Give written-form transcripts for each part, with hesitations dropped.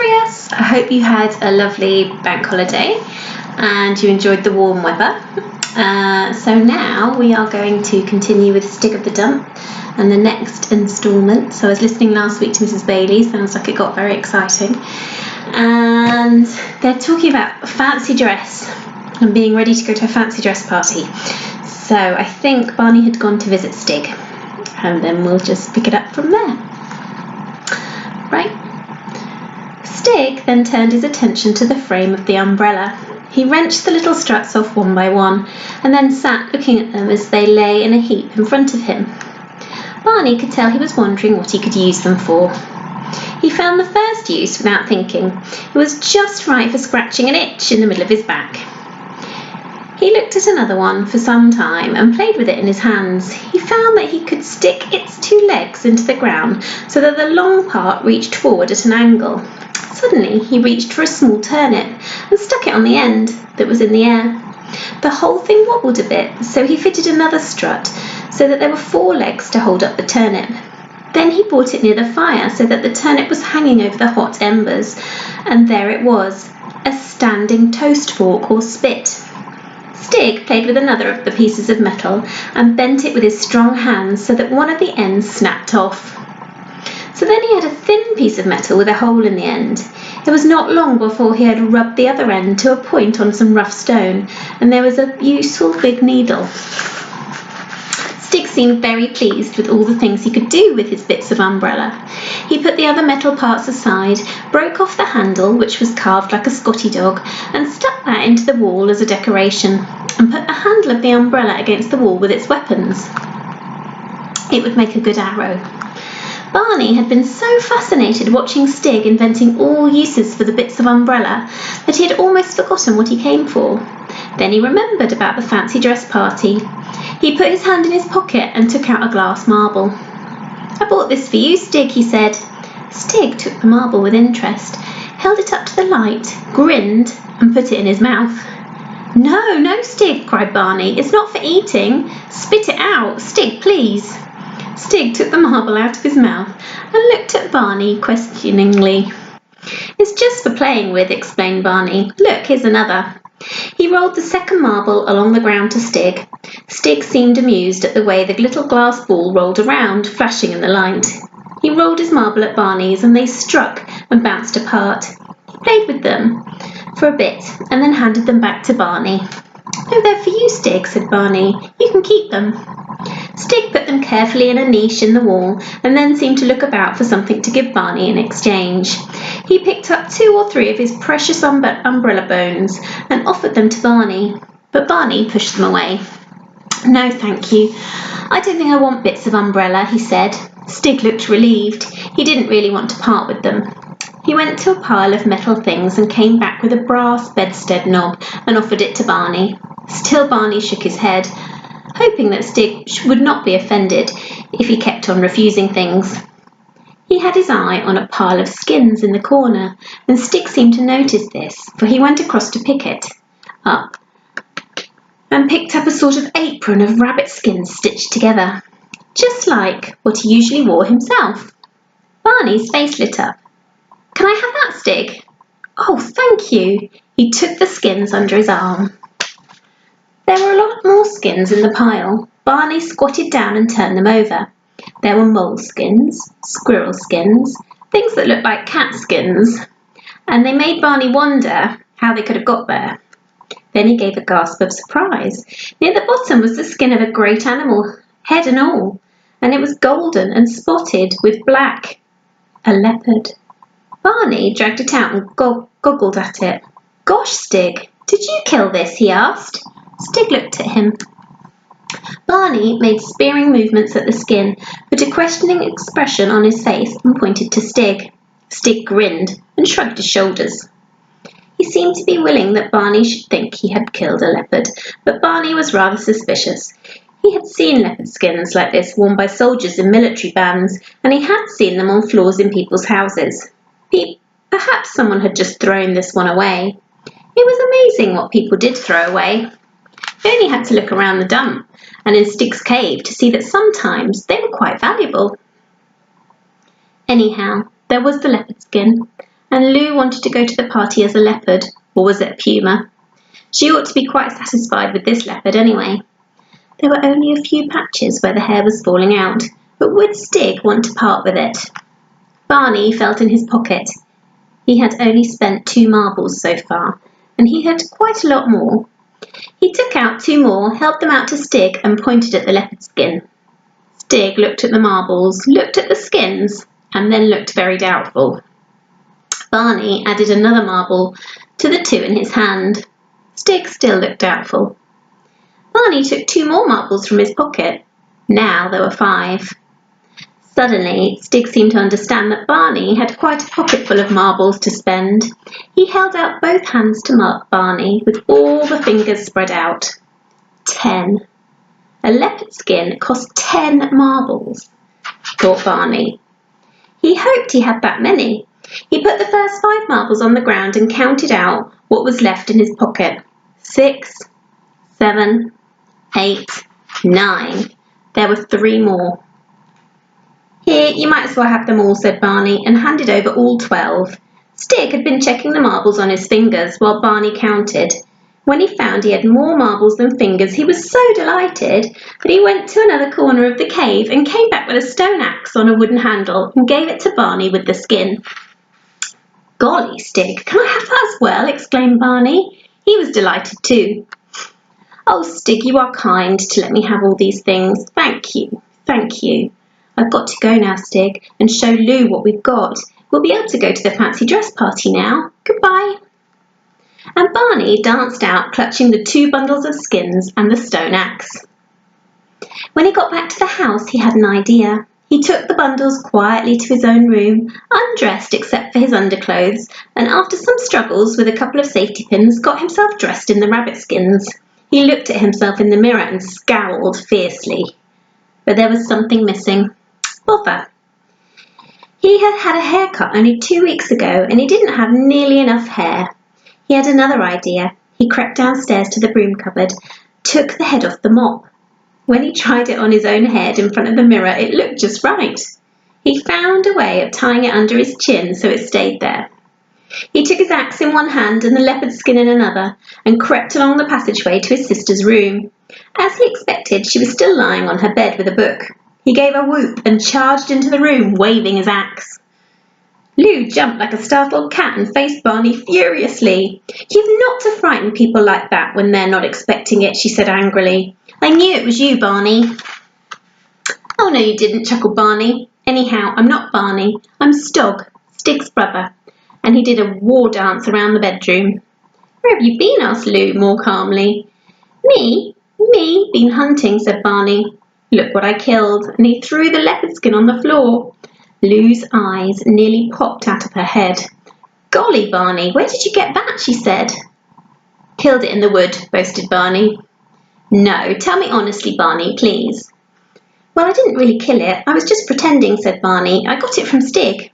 Rias! I hope you had a lovely bank holiday and you enjoyed the warm weather. So now we are going to continue with Stig of the Dump and the next instalment. So I was listening last week to Mrs. Bailey, sounds like it got very exciting. And they're talking about fancy dress and being ready to go to a fancy dress party. So I think Barney had gone to visit Stig, and then we'll just pick it up from there. Right. Stig then turned his attention to the frame of the umbrella. He wrenched the little struts off one by one, and then sat looking at them as they lay in a heap in front of him. Barney could tell he was wondering what he could use them for. He found the first use without thinking. It was just right for scratching an itch in the middle of his back. He looked at another one for some time and played with it in his hands. He found that he could stick its two legs into the ground so that the long part reached forward at an angle. Suddenly he reached for a small turnip and stuck it on the end that was in the air. The whole thing wobbled a bit, so he fitted another strut so that there were four legs to hold up the turnip. Then he brought it near the fire so that the turnip was hanging over the hot embers, and there it was, a standing toast fork or spit. Stig played with another of the pieces of metal and bent it with his strong hands so that one of the ends snapped off. So then he had a thin piece of metal with a hole in the end. It was not long before he had rubbed the other end to a point on some rough stone, and there was a useful big needle. Stig seemed very pleased with all the things he could do with his bits of umbrella. He put the other metal parts aside, broke off the handle, which was carved like a Scotty dog, and stuck that into the wall as a decoration, and put the handle of the umbrella against the wall with its weapons. It would make a good arrow. Barney had been so fascinated watching Stig inventing all uses for the bits of umbrella that he had almost forgotten what he came for. Then he remembered about the fancy dress party. He put his hand in his pocket and took out a glass marble. "I bought this for you, Stig," he said. Stig took the marble with interest, held it up to the light, grinned, and put it in his mouth. "No, no, Stig," cried Barney. "It's not for eating. Spit it out. Stig, please." Stig took the marble out of his mouth and looked at Barney questioningly. "It's just for playing with," explained Barney. "Look, here's another." He rolled the second marble along the ground to Stig. Stig seemed amused at the way the little glass ball rolled around, flashing in the light. He rolled his marble at Barney's and they struck and bounced apart. He played with them for a bit and then handed them back to Barney. "Oh, they're for you, Stig," said Barney. "You can keep them." Stig put them carefully in a niche in the wall and then seemed to look about for something to give Barney in exchange. He picked up 2 or 3 of his precious umbrella bones and offered them to Barney, but Barney pushed them away. "No, thank you. I don't think I want bits of umbrella," he said. Stig looked relieved. He didn't really want to part with them. He went to a pile of metal things and came back with a brass bedstead knob and offered it to Barney. Still Barney shook his head, hoping that Stig would not be offended if he kept on refusing things. He had his eye on a pile of skins in the corner, and Stig seemed to notice this, for he went across to pick it up and picked up a sort of apron of rabbit skins stitched together, just like what he usually wore himself. Barney's face lit up. "Can I have that, Stig?" "Oh, thank you." He took the skins under his arm. There were a lot more skins in the pile. Barney squatted down and turned them over. There were mole skins, squirrel skins, things that looked like cat skins, and they made Barney wonder how they could have got there. Then he gave a gasp of surprise. Near the bottom was the skin of a great animal, head and all, and it was golden and spotted with black. A leopard. Barney dragged it out and goggled at it. "Gosh, Stig, did you kill this?" he asked. Stig looked at him. Barney made spearing movements at the skin, put a questioning expression on his face and pointed to Stig. Stig grinned and shrugged his shoulders. He seemed to be willing that Barney should think he had killed a leopard, but Barney was rather suspicious. He had seen leopard skins like this worn by soldiers in military bands, and he had seen them on floors in people's houses. Perhaps someone had just thrown this one away. It was amazing what people did throw away. He only had to look around the dump and in Stig's cave to see that sometimes they were quite valuable. Anyhow, there was the leopard skin, and Lou wanted to go to the party as a leopard, or was it a puma? She ought to be quite satisfied with this leopard anyway. There were only a few patches where the hair was falling out, but would Stig want to part with it? Barney felt in his pocket. He had only spent 2 marbles so far, and he had quite a lot more. He took out 2 more, held them out to Stig, and pointed at the leopard skin. Stig looked at the marbles, looked at the skins, and then looked very doubtful. Barney added another marble to the 2 in his hand. Stig still looked doubtful. Barney took 2 more marbles from his pocket. Now there were 5. Suddenly, Stig seemed to understand that Barney had quite a pocket full of marbles to spend. He held out both hands to Barney, with all the fingers spread out. 10. A leopard skin cost 10 marbles, thought Barney. He hoped he had that many. He put the first 5 marbles on the ground and counted out what was left in his pocket. 6, 7, 8, 9. There were 3 more. Here, you might as well have them all, said Barney, and handed over all 12. Stig had been checking the marbles on his fingers while Barney counted. When he found he had more marbles than fingers, he was so delighted that he went to another corner of the cave and came back with a stone axe on a wooden handle and gave it to Barney with the skin. Golly, Stig, can I have that as well? Exclaimed Barney. He was delighted too. Oh, Stig, you are kind to let me have all these things. Thank you, thank you. I've got to go now, Stig, and show Lou what we've got. We'll be able to go to the fancy dress party now. Goodbye. And Barney danced out, clutching the 2 bundles of skins and the stone axe. When he got back to the house, he had an idea. He took the bundles quietly to his own room, undressed except for his underclothes, and after some struggles with a couple of safety pins, got himself dressed in the rabbit skins. He looked at himself in the mirror and scowled fiercely. But there was something missing. Bother. He had had a haircut only 2 weeks ago, and he didn't have nearly enough hair. He had another idea. He crept downstairs to the broom cupboard, took the head off the mop. When he tried it on his own head in front of the mirror, it looked just right. He found a way of tying it under his chin so it stayed there. He took his axe in one hand and the leopard skin in another, and crept along the passageway to his sister's room. As he expected, she was still lying on her bed with a book. He gave a whoop and charged into the room, waving his axe. Lou jumped like a startled cat and faced Barney furiously. You've not to frighten people like that when they're not expecting it, she said angrily. I knew it was you, Barney. Oh, no, you didn't, chuckled Barney. Anyhow, I'm not Barney. I'm Stig, Stig's brother. And he did a war dance around the bedroom. Where have you been? Asked Lou more calmly. Me? Been hunting, said Barney. Look what I killed. And he threw the leopard skin on the floor. Lou's eyes nearly popped out of her head. Golly, Barney, where did you get that? She said. Killed it in the wood, boasted Barney. No, tell me honestly, Barney, please. Well, I didn't really kill it. I was just pretending, said Barney. I got it from Stig.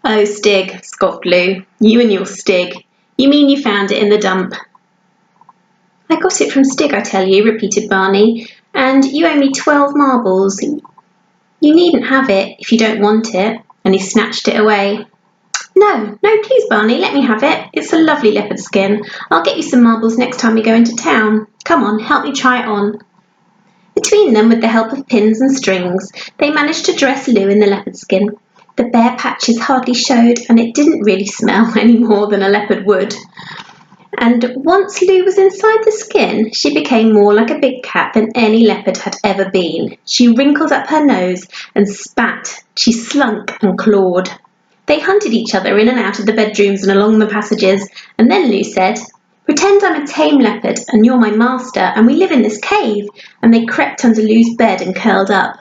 Oh, Stig, scoffed Lou. You and your Stig. You mean you found it in the dump? I got it from Stig, I tell you, repeated Barney. And you owe me 12 marbles. You needn't have it if you don't want it. And he snatched it away. No, please, Barney, let me have it. It's a lovely leopard skin. I'll get you some marbles next time we go into town. Come on, help me try it on. Between them, with the help of pins and strings, they managed to dress Lou in the leopard skin. The bare patches hardly showed, and it didn't really smell any more than a leopard would. And once Lou was inside the skin, she became more like a big cat than any leopard had ever been. She wrinkled up her nose and spat. She slunk and clawed. They hunted each other in and out of the bedrooms and along the passages, and then Lou said, Pretend I'm a tame leopard and you're my master, and we live in this cave. And they crept under Lou's bed and curled up.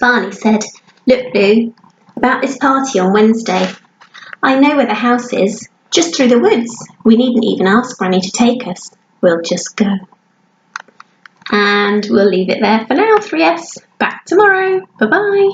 Barney said, Look, Lou, about this party on Wednesday. I know where the house is, just through the woods. We needn't even ask Granny to take us. We'll just go. And we'll leave it there for now, 3S. Back tomorrow. Bye-bye.